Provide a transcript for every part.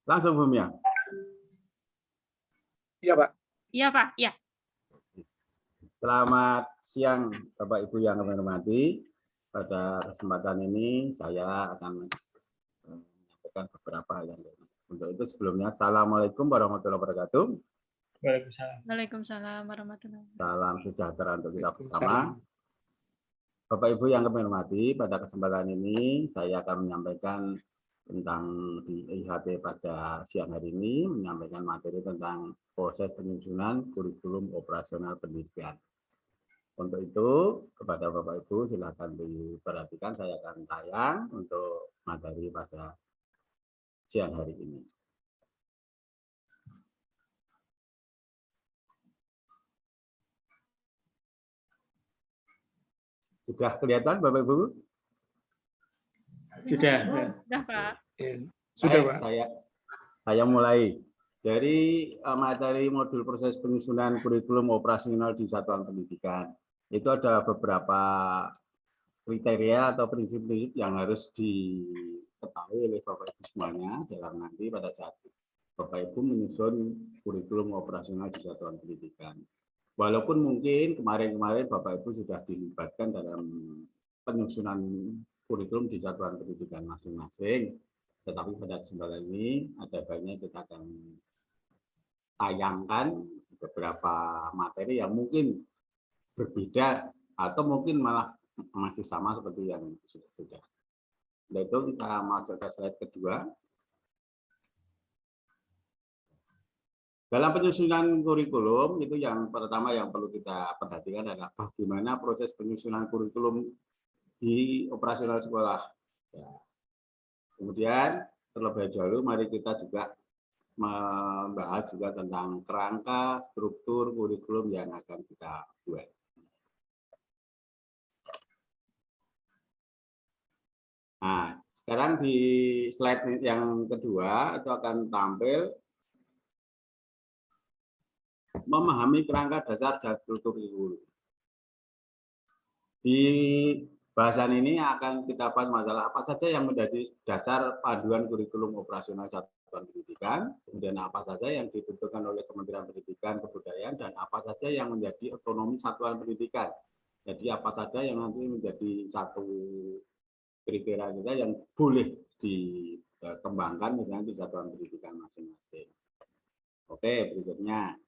Langsung Bu Mia. Iya, Pak. Iya, Pak. Iya. Selamat siang Bapak Ibu yang kami hormati. Pada kesempatan ini saya akan menyampaikan beberapa hal yang lain. Untuk itu sebelumnya, Assalamualaikum warahmatullahi wabarakatuh. Waalaikumsalam. Waalaikumsalam warahmatullahi wabarakatuh. Salam sejahtera untuk kita bersama. Bapak Ibu yang kami hormati, pada kesempatan ini saya akan menyampaikan tentang di IHT pada siang hari ini, menyampaikan materi tentang proses penyusunan kurikulum operasional pendidikan. Untuk itu, kepada Bapak Ibu silakan diperhatikan, saya akan tayang untuk materi pada siang hari ini. Sudah kelihatan Bapak Ibu? Sudah. Sudah, Pak. Sudah, Baik, Pak. saya mulai dari materi modul proses penyusunan kurikulum operasional di satuan pendidikan. Itu ada beberapa kriteria atau prinsip-prinsip yang harus diketahui oleh Bapak Ibu semuanya dalam nanti pada saat Bapak Ibu menyusun kurikulum operasional di satuan pendidikan. Walaupun mungkin kemarin-kemarin Bapak Ibu sudah dilibatkan dalam penyusunan kurikulum di satuan pendidikan masing-masing, tetapi pada kesempatan ini ada baiknya kita akan tayangkan beberapa materi yang mungkin berbeda atau mungkin malah masih sama seperti yang sudah. Nah, itu kita masuk ke slide kedua. Dalam penyusunan kurikulum itu yang pertama yang perlu kita perhatikan adalah bagaimana proses penyusunan kurikulum di operasional sekolah. Ya. Kemudian terlebih dahulu mari kita juga membahas juga tentang kerangka struktur kurikulum yang akan kita buat. Nah, sekarang di slide yang kedua itu akan tampil memahami kerangka dasar dan struktur kurikulum. Di bahasan ini akan kita bahas masalah apa saja yang menjadi dasar panduan kurikulum operasional satuan pendidikan, kemudian apa saja yang ditentukan oleh Kementerian Pendidikan Kebudayaan, dan apa saja yang menjadi otonomi satuan pendidikan. Jadi apa saja yang nanti menjadi satu kriteria kita yang boleh dikembangkan misalnya di satuan pendidikan masing-masing. Oke, berikutnya.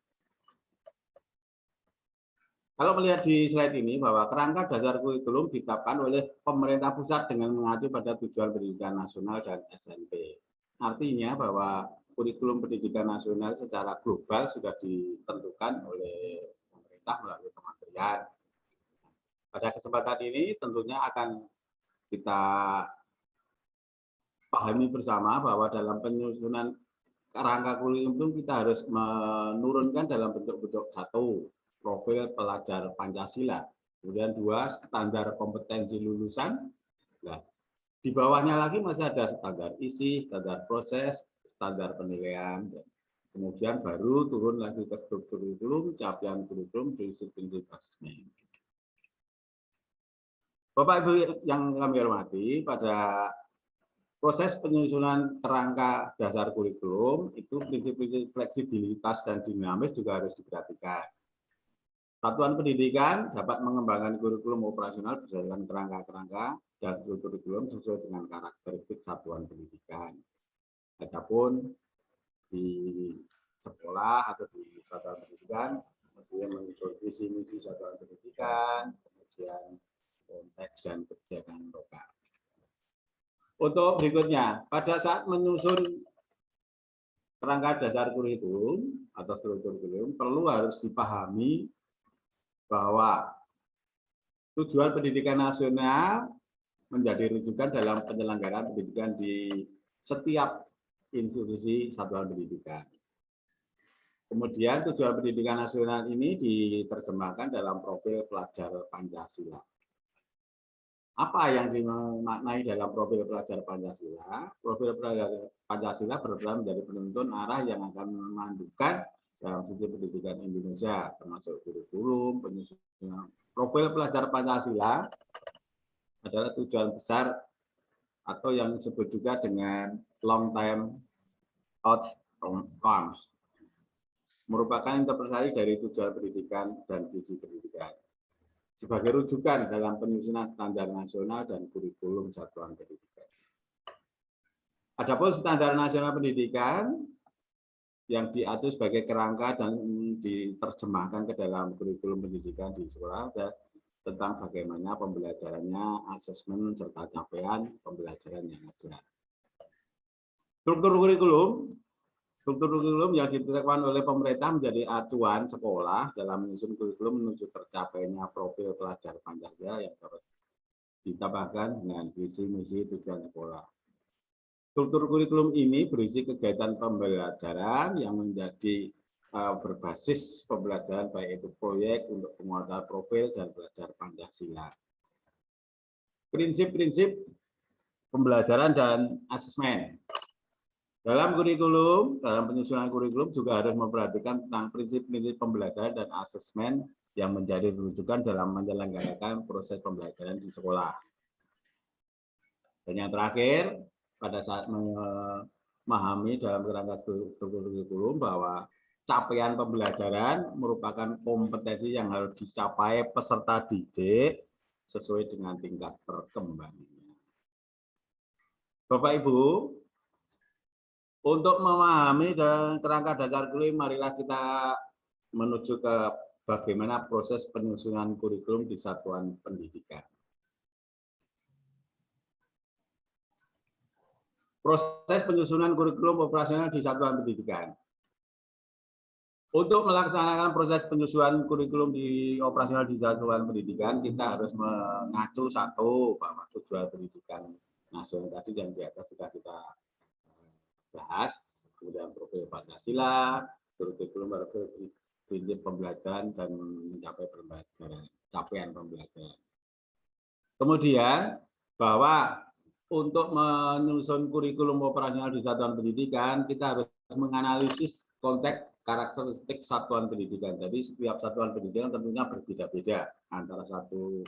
Kalau melihat di slide ini bahwa kerangka dasar kurikulum ditetapkan oleh pemerintah pusat dengan mengacu pada tujuan pendidikan nasional dan SMP. Artinya bahwa kurikulum pendidikan nasional secara global sudah ditentukan oleh pemerintah melalui kementerian. Pada kesempatan ini tentunya akan kita pahami bersama bahwa dalam penyusunan kerangka kurikulum kita harus menurunkan dalam bentuk-bentuk satu, profil pelajar Pancasila, kemudian dua, standar kompetensi lulusan. Nah, di bawahnya lagi masih ada standar isi, standar proses, standar penilaian. Kemudian baru turun lagi ke struktur kurikulum, capaian kurikulum, disiplin asesmen. Bapak Ibu yang kami hormati, pada proses penyusunan kerangka dasar kurikulum itu prinsip-prinsip fleksibilitas dan dinamis juga harus diperhatikan. Satuan pendidikan dapat mengembangkan kurikulum operasional berdasarkan kerangka-kerangka dan struktur kurikulum sesuai dengan karakteristik satuan pendidikan. Adapun di sekolah atau di satuan pendidikan mestinya mengikuti visi misi satuan pendidikan, kemudian konteks dan kebijakan lokal. Untuk berikutnya, pada saat menyusun kerangka dasar kurikulum atau struktur kurikulum perlu harus dipahami bahwa tujuan pendidikan nasional menjadi rujukan dalam penyelenggaraan pendidikan di setiap institusi satuan pendidikan. Kemudian tujuan pendidikan nasional ini diterjemahkan dalam profil pelajar Pancasila. Apa yang dimaknai dalam profil pelajar Pancasila? Profil pelajar Pancasila berperan menjadi penuntun arah yang akan memandukan dalam sisi pendidikan Indonesia, termasuk kurikulum, penyusunan. Profil pelajar Pancasila adalah tujuan besar atau yang disebut juga dengan long term outcomes merupakan interpretasi dari tujuan pendidikan dan visi pendidikan sebagai rujukan dalam penyusunan standar nasional dan kurikulum satuan pendidikan. Adapun standar nasional pendidikan yang diatur sebagai kerangka dan diterjemahkan ke dalam kurikulum pendidikan di sekolah tentang bagaimana pembelajarannya, asesmen serta capaian pembelajaran yang ada. Struktur kurikulum yang ditetapkan oleh pemerintah menjadi acuan sekolah dalam menyusun kurikulum menuju tercapainya profil pelajar Pancasila yang dapat ditambahkan dengan visi misi tujuan sekolah. Struktur kurikulum ini berisi kegiatan pembelajaran yang menjadi berbasis pembelajaran baik itu proyek untuk penguatan profil dan belajar Pancasila. Prinsip-prinsip pembelajaran dan asesmen. Dalam penyusunan kurikulum juga harus memperhatikan tentang prinsip-prinsip pembelajaran dan asesmen yang menjadi rujukan dalam menyelenggarakan proses pembelajaran di sekolah. Dan yang terakhir, pada saat memahami dalam kerangka struktur kurikulum bahwa capaian pembelajaran merupakan kompetensi yang harus dicapai peserta didik sesuai dengan tingkat perkembangannya. Bapak Ibu, untuk memahami dan kerangka dasar kurikulum, marilah kita menuju ke bagaimana proses penyusunan kurikulum di satuan pendidikan. Proses penyusunan kurikulum operasional di satuan pendidikan. Untuk melaksanakan proses penyusunan kurikulum di operasional di satuan pendidikan, kita harus mengacu satu bahwa tujuan pendidikan nasional tadi yang di atas sudah kita bahas, kemudian profil Pancasila, kurikulum prinsip pembelajaran dan mencapai capaian pembelajaran. Kemudian bahwa untuk menyusun kurikulum operasional di satuan pendidikan, kita harus menganalisis konteks karakteristik satuan pendidikan. Jadi setiap satuan pendidikan tentunya berbeda-beda antara satu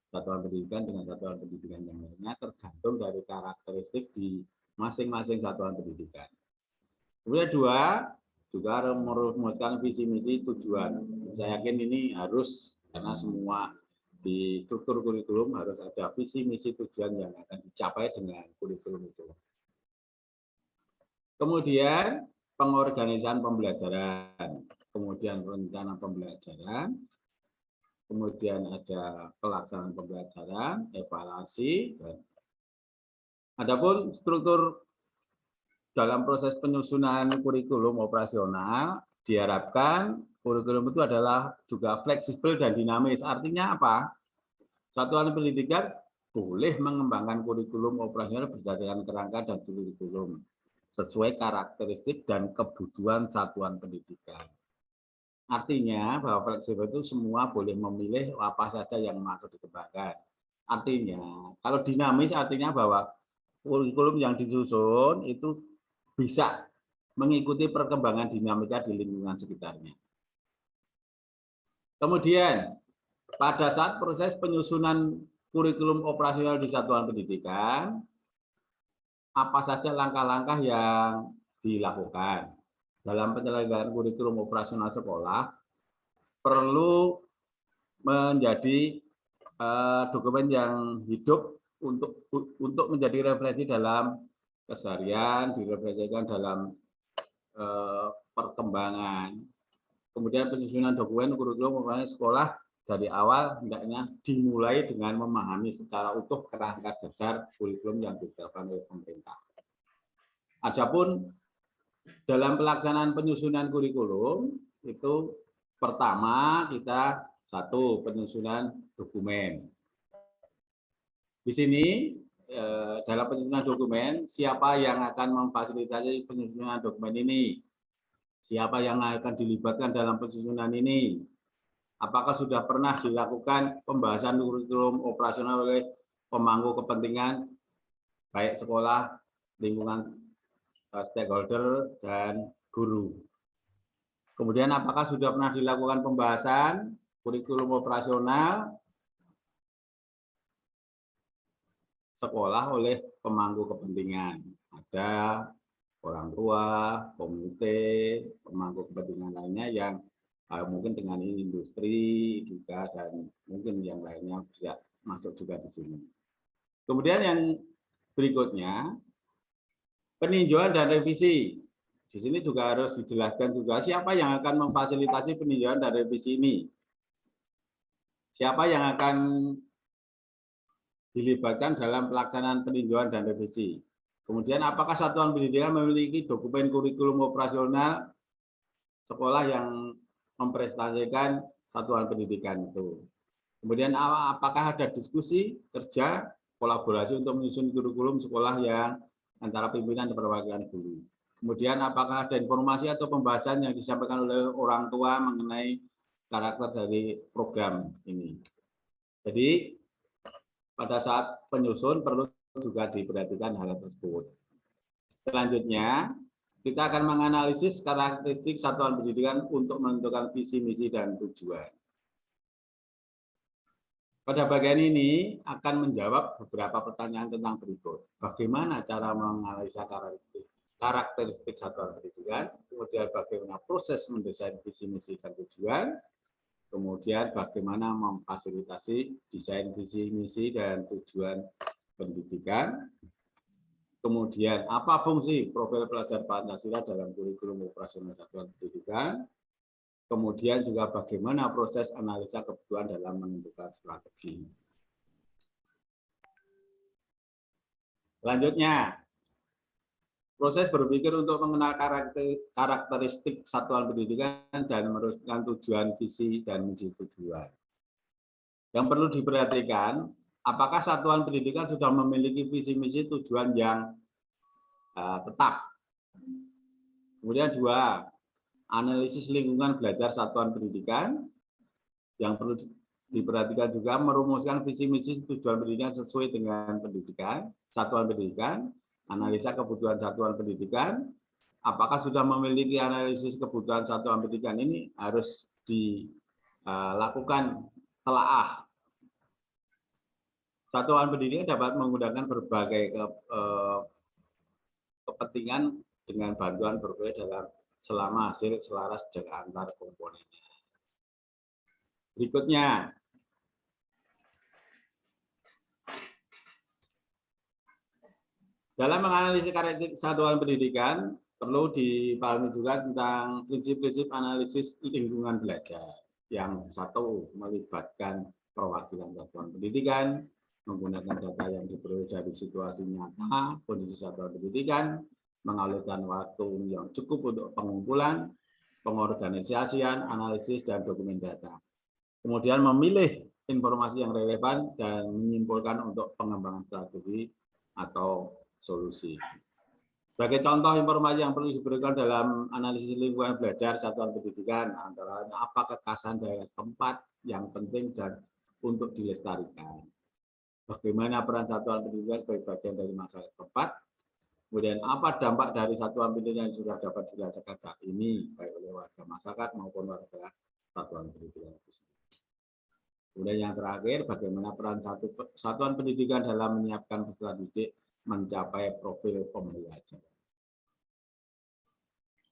satuan pendidikan dengan satuan pendidikan yang lainnya, tergantung dari karakteristik di masing-masing satuan pendidikan. Kemudian juga harus merumuskan visi misi tujuan. Saya yakin ini harus, karena semua di struktur kurikulum harus ada visi misi tujuan yang akan dicapai dengan kurikulum itu. Kemudian pengorganisan pembelajaran, kemudian rencana pembelajaran, kemudian ada pelaksanaan pembelajaran, evaluasi. Adapun struktur dalam proses penyusunan kurikulum operasional diharapkan kurikulum itu adalah juga fleksibel dan dinamis. Artinya apa? Satuan pendidikan boleh mengembangkan kurikulum operasional berdasarkan kerangka dan kurikulum sesuai karakteristik dan kebutuhan satuan pendidikan. Artinya bahwa fleksibel itu semua boleh memilih apa saja yang mau dikembangkan. Artinya, kalau dinamis artinya bahwa kurikulum yang disusun itu bisa mengikuti perkembangan dinamika di lingkungan sekitarnya. Kemudian, pada saat proses penyusunan kurikulum operasional di satuan pendidikan, apa saja langkah-langkah yang dilakukan dalam penyelenggaraan kurikulum operasional sekolah perlu menjadi dokumen yang hidup untuk menjadi referensi dalam keseharian, direfleksikan dalam perkembangan. Kemudian penyusunan dokumen kurikulum operasional sekolah dari awal hendaknya dimulai dengan memahami secara utuh kerangka dasar kurikulum yang ditetapkan oleh pemerintah. Adapun dalam pelaksanaan penyusunan kurikulum itu pertama kita penyusunan dokumen. Di sini dalam penyusunan dokumen siapa yang akan memfasilitasi penyusunan dokumen ini? Siapa yang akan dilibatkan dalam penyusunan ini? Apakah sudah pernah dilakukan pembahasan kurikulum operasional oleh pemangku kepentingan, baik sekolah, lingkungan, stakeholder, dan guru? Kemudian apakah sudah pernah dilakukan pembahasan kurikulum operasional sekolah oleh pemangku kepentingan? Ada orang tua, komite, pemangku kepentingan lainnya yang mungkin dengan industri juga dan mungkin yang lainnya bisa masuk juga di sini. Kemudian yang berikutnya, peninjauan dan revisi. Di sini juga harus dijelaskan juga siapa yang akan memfasilitasi peninjauan dan revisi ini. Siapa yang akan dilibatkan dalam pelaksanaan peninjauan dan revisi. Kemudian apakah satuan pendidikan memiliki dokumen kurikulum operasional sekolah yang mempresentasikan satuan pendidikan itu. Kemudian apakah ada diskusi, kerja, kolaborasi untuk menyusun kurikulum sekolah yang antara pimpinan dan perwakilan guru. Kemudian apakah ada informasi atau pembahasan yang disampaikan oleh orang tua mengenai karakter dari program ini. Jadi pada saat penyusun perlu juga diperhatikan hal tersebut. Selanjutnya, kita akan menganalisis karakteristik satuan pendidikan untuk menentukan visi, misi, dan tujuan. Pada bagian ini akan menjawab beberapa pertanyaan tentang berikut. Bagaimana cara menganalisa karakteristik satuan pendidikan, kemudian bagaimana proses mendesain visi, misi, dan tujuan, kemudian bagaimana memfasilitasi desain visi, misi, dan tujuan pendidikan, kemudian apa fungsi profil pelajar Pancasila dalam kurikulum operasional satuan pendidikan, kemudian juga bagaimana proses analisa kebutuhan dalam menentukan strategi. Selanjutnya, proses berpikir untuk mengenal karakteristik satuan pendidikan dan merumuskan tujuan, visi, dan misi tujuan. Yang perlu diperhatikan, apakah satuan pendidikan sudah memiliki visi, misi, tujuan yang tetap. Kemudian dua, analisis lingkungan belajar satuan pendidikan. Yang perlu diperhatikan juga merumuskan visi, misi, tujuan pendidikan sesuai dengan pendidikan, satuan pendidikan. Analisa kebutuhan satuan pendidikan, apakah sudah memiliki analisis kebutuhan satuan pendidikan ini harus dilakukan telaah. Satuan pendidikan dapat menggunakan berbagai kepentingan dengan bantuan berbeda selama hasil selaras dengan antar komponennya. Berikutnya, dalam menganalisis karakteristik satuan pendidikan, perlu dipahami juga tentang prinsip-prinsip analisis lingkungan belajar. Yang satu, melibatkan perwakilan satuan pendidikan, menggunakan data yang diperoleh dari situasi nyata, kondisi satuan pendidikan, mengalirkan waktu yang cukup untuk pengumpulan, pengorganisasian, analisis, dan dokumen data. Kemudian memilih informasi yang relevan dan menyimpulkan untuk pengembangan strategi atau solusi. Sebagai contoh informasi yang perlu diberikan dalam analisis lingkungan belajar satuan pendidikan, antara apa kekhasan daerah setempat yang penting dan untuk dilestarikan. Bagaimana peran satuan pendidikan sebagai bagian dari masyarakat setempat. Kemudian apa dampak dari satuan pendidikan yang sudah dapat dirasakan saat ini, baik oleh warga masyarakat maupun warga satuan pendidikan. Kemudian yang terakhir, bagaimana peran satuan pendidikan dalam menyiapkan peserta didik mencapai profil pembelajaran.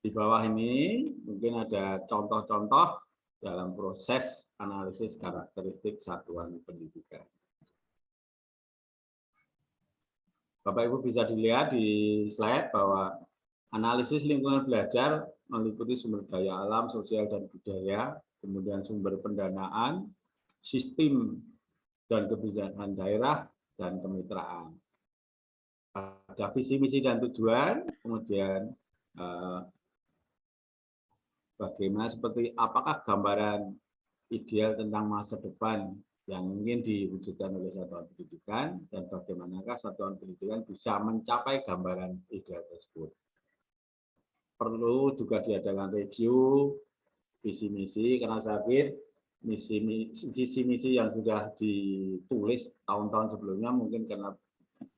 Di bawah ini mungkin ada contoh-contoh dalam proses analisis karakteristik satuan pendidikan. Bapak Ibu bisa dilihat di slide bahwa analisis lingkungan belajar meliputi sumber daya alam, sosial, dan budaya, kemudian sumber pendanaan, sistem dan kebijakan daerah, dan kemitraan. Ada visi, misi, dan tujuan, kemudian bagaimana seperti apakah gambaran ideal tentang masa depan yang ingin diwujudkan oleh satuan pendidikan, dan bagaimanakah satuan pendidikan bisa mencapai gambaran ideal tersebut. Perlu juga diadakan review visi misi, karena saya pikir visi misi yang sudah ditulis tahun-tahun sebelumnya mungkin karena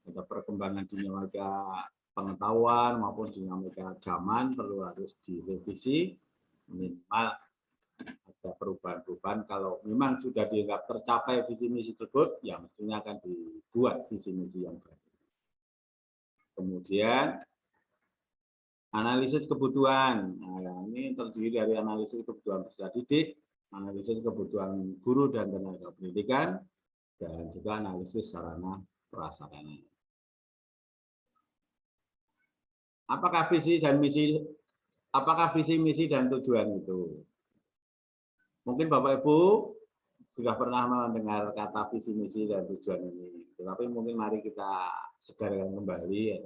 ada perkembangan dinamika pengetahuan maupun dinamika zaman perlu harus direvisi, minimal ada perubahan-perubahan. Kalau memang sudah dianggap tercapai visi misi tersebut, ya mestinya akan dibuat visi misi yang baru. Kemudian Analisis kebutuhan. Nah, ini terdiri dari analisis kebutuhan peserta didik, analisis kebutuhan guru dan tenaga pendidikan, dan juga analisis sarana prasarana. Apakah visi, misi, dan tujuan itu? Mungkin Bapak Ibu sudah pernah mendengar kata visi, misi, dan tujuan ini. Tetapi mungkin mari kita segarkan kembali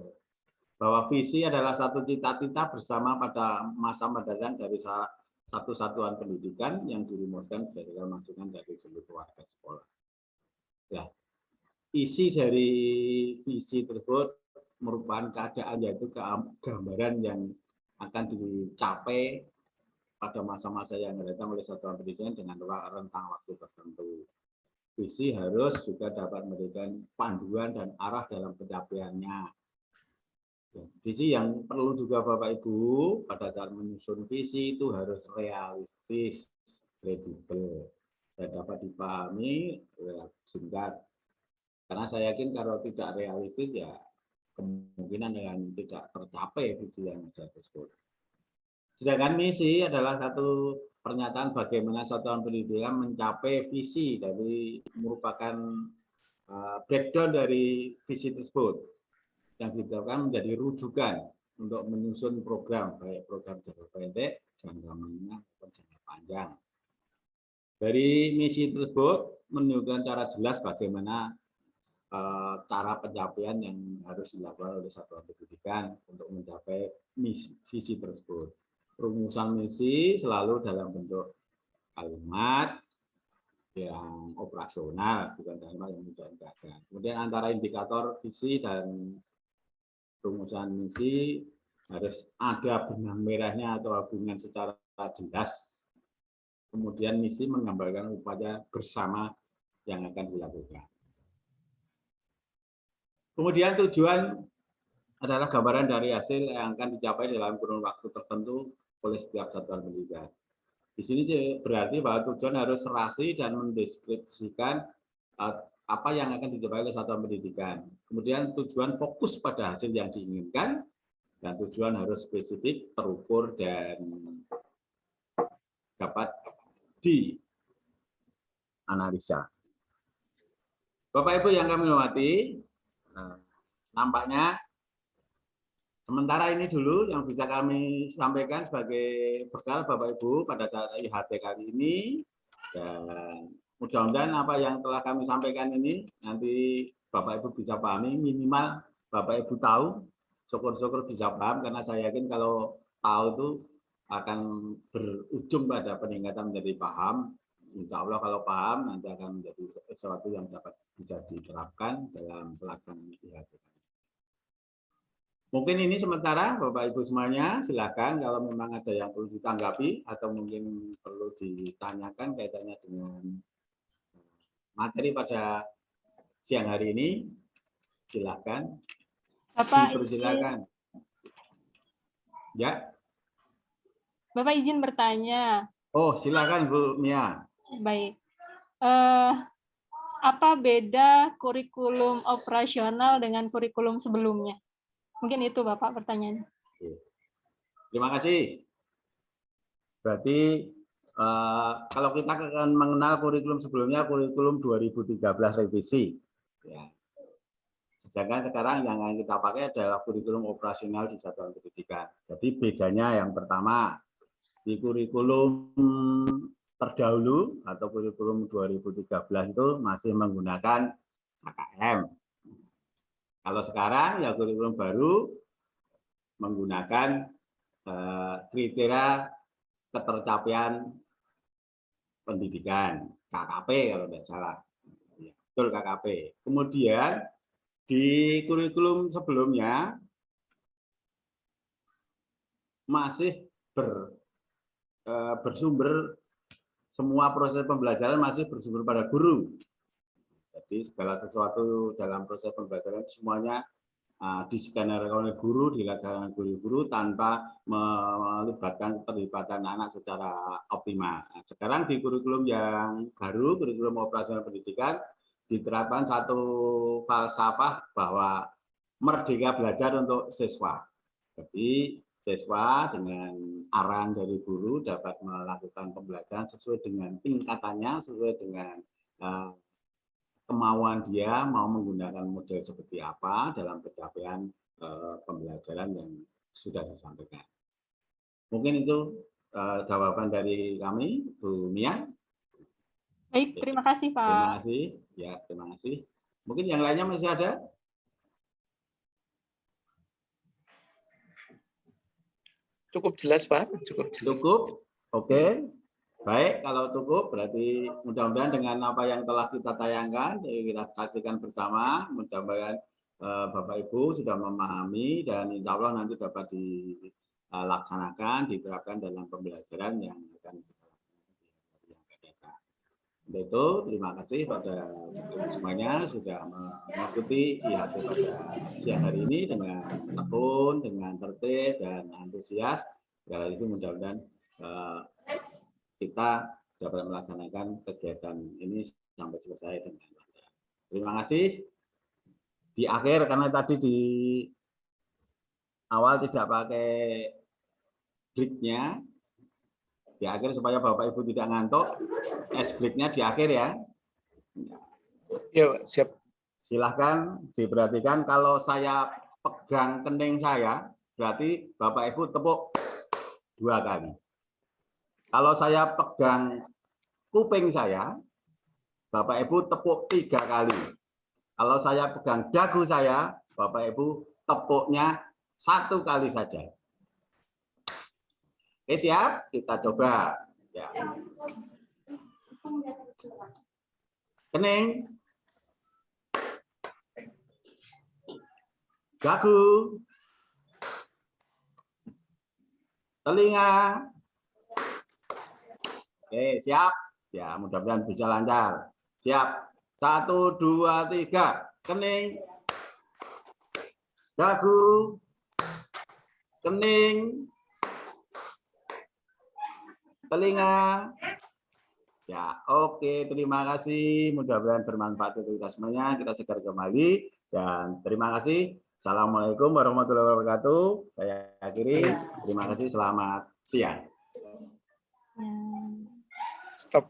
bahwa visi adalah satu cita-cita bersama pada masa mendatang dari satu satuan pendidikan yang dirumuskan berdasarkan masukan dari seluruh warga sekolah. Ya, isi dari visi tersebut merupakan keadaan, yaitu gambaran yang akan dicapai pada masa-masa yang datang oleh satuan pendidikan dengan rentang waktu tertentu. Visi harus juga dapat memberikan panduan dan arah dalam pencapaiannya. Visi yang perlu juga Bapak Ibu pada saat menyusun visi itu harus realistis, kredibel, dan dapat dipahami singkat. Karena saya yakin kalau tidak realistis ya kemungkinan dengan tidak tercapai visi yang ada tersebut. Sedangkan misi adalah satu pernyataan bagaimana satuan pendidikan mencapai visi dari merupakan breakdown dari visi tersebut yang ditetapkan menjadi rujukan untuk menyusun program, baik program jangka pendek, jangka menengah, maupun jangka panjang. Dari misi tersebut menunjukkan cara jelas bagaimana cara pencapaian yang harus dilakukan oleh satuan pendidikan untuk mencapai visi tersebut. Rumusan misi selalu dalam bentuk kalimat yang operasional, bukan kalimat yang mudah digagas. Kemudian antara indikator visi dan rumusan misi harus ada benang merahnya atau hubungan secara jelas. Kemudian misi menggambarkan upaya bersama yang akan dilakukan. Kemudian tujuan adalah gambaran dari hasil yang akan dicapai dalam kurun waktu tertentu oleh setiap satuan pendidikan. Di sini berarti bahwa tujuan harus serasi dan mendeskripsikan apa yang akan dicapai oleh satuan pendidikan. Kemudian tujuan fokus pada hasil yang diinginkan, dan tujuan harus spesifik, terukur, dan dapat dianalisa. Bapak Ibu yang kami hormati, nampaknya sementara ini dulu yang bisa kami sampaikan sebagai bekal Bapak Ibu pada saat IHT kali ini, dan mudah-mudahan apa yang telah kami sampaikan ini nanti Bapak Ibu bisa pahami, minimal Bapak Ibu tahu, syukur-syukur bisa paham, karena saya yakin kalau tahu itu akan berujung pada peningkatan menjadi paham. Insya Allah kalau paham nanti akan menjadi sesuatu yang dapat bisa diterapkan dalam pelaksanaan IHT. Mungkin ini sementara Bapak Ibu semuanya, silakan kalau memang ada yang perlu ditanggapi atau mungkin perlu ditanyakan kaitannya dengan materi pada siang hari ini, silakan. Bapak dipersilakan. Ya. Bapak izin bertanya. Oh, silakan Bu Mia. Baik. Apa beda kurikulum operasional dengan kurikulum sebelumnya? Mungkin itu Bapak pertanyaannya. Terima kasih. Berarti kalau kita akan mengenal kurikulum sebelumnya, kurikulum 2013 revisi. Ya. Sedangkan sekarang yang kita pakai adalah kurikulum operasional di satuan pendidikan. Jadi bedanya yang pertama, di kurikulum terdahulu atau kurikulum 2013 itu masih menggunakan KKM. Kalau sekarang ya kurikulum baru menggunakan kriteria ketercapaian pendidikan, KKP kalau tidak salah. Ya, betul KKP. Kemudian di kurikulum sebelumnya masih bersumber, semua proses pembelajaran masih bersumber pada guru. Jadi segala sesuatu dalam proses pembelajaran semuanya diskenario oleh guru, dilaksanakan guru-guru tanpa melibatkan keterlibatan anak secara optimal. Nah, sekarang di kurikulum yang baru, kurikulum operasional pendidikan, diterapkan satu falsafah bahwa merdeka belajar untuk siswa. Jadi siswa dengan arahan dari guru dapat melakukan pembelajaran sesuai dengan tingkatannya, sesuai dengan kemauan dia mau menggunakan model seperti apa dalam pencapaian pembelajaran yang sudah disampaikan. Mungkin itu jawaban dari kami, Bu Mia. Baik, terima kasih Pak. Terima kasih. Ya, terima kasih. Mungkin yang lainnya masih ada? Cukup jelas, Pak. Cukup jelas. Cukup? Oke. Baik, kalau cukup berarti mudah-mudahan dengan apa yang telah kita tayangkan, kita saksikan bersama, mudah-mudahan Bapak Ibu sudah memahami dan insya Allah nanti dapat dilaksanakan, diterapkan dalam pembelajaran yang akan kita lakukan yang akan datang. Untuk itu, terima kasih pada semuanya sudah mengikuti IHT pada siang hari ini dengan tekun, dengan tertib dan antusias. Sekali lagi mudah-mudahan kita dapat melaksanakan kegiatan ini sampai selesai dengan lancar. Terima kasih. Di akhir, karena tadi di awal tidak pakai break-nya, di akhir supaya Bapak Ibu tidak ngantuk, break-nya di akhir ya. Ya, siap. Silahkan diperhatikan, kalau saya pegang kening saya, berarti Bapak Ibu tepuk 2 kali. Kalau saya pegang kuping saya, Bapak Ibu tepuk 3 kali. Kalau saya pegang dagu saya, Bapak Ibu tepuknya 1 kali saja. Oke, siap? Kita coba. Ya. Kening. Dagu. Telinga. Oke, siap? Ya, mudah-mudahan bisa lancar. Siap. 1, 2, 3. Kening. Dagu. Kening. Telinga. Ya, oke. Terima kasih. Mudah-mudahan bermanfaat untuk kita semuanya. Kita segera kembali. Dan terima kasih. Assalamualaikum warahmatullahi wabarakatuh. Saya akhiri. Terima kasih. Selamat siang. Stop.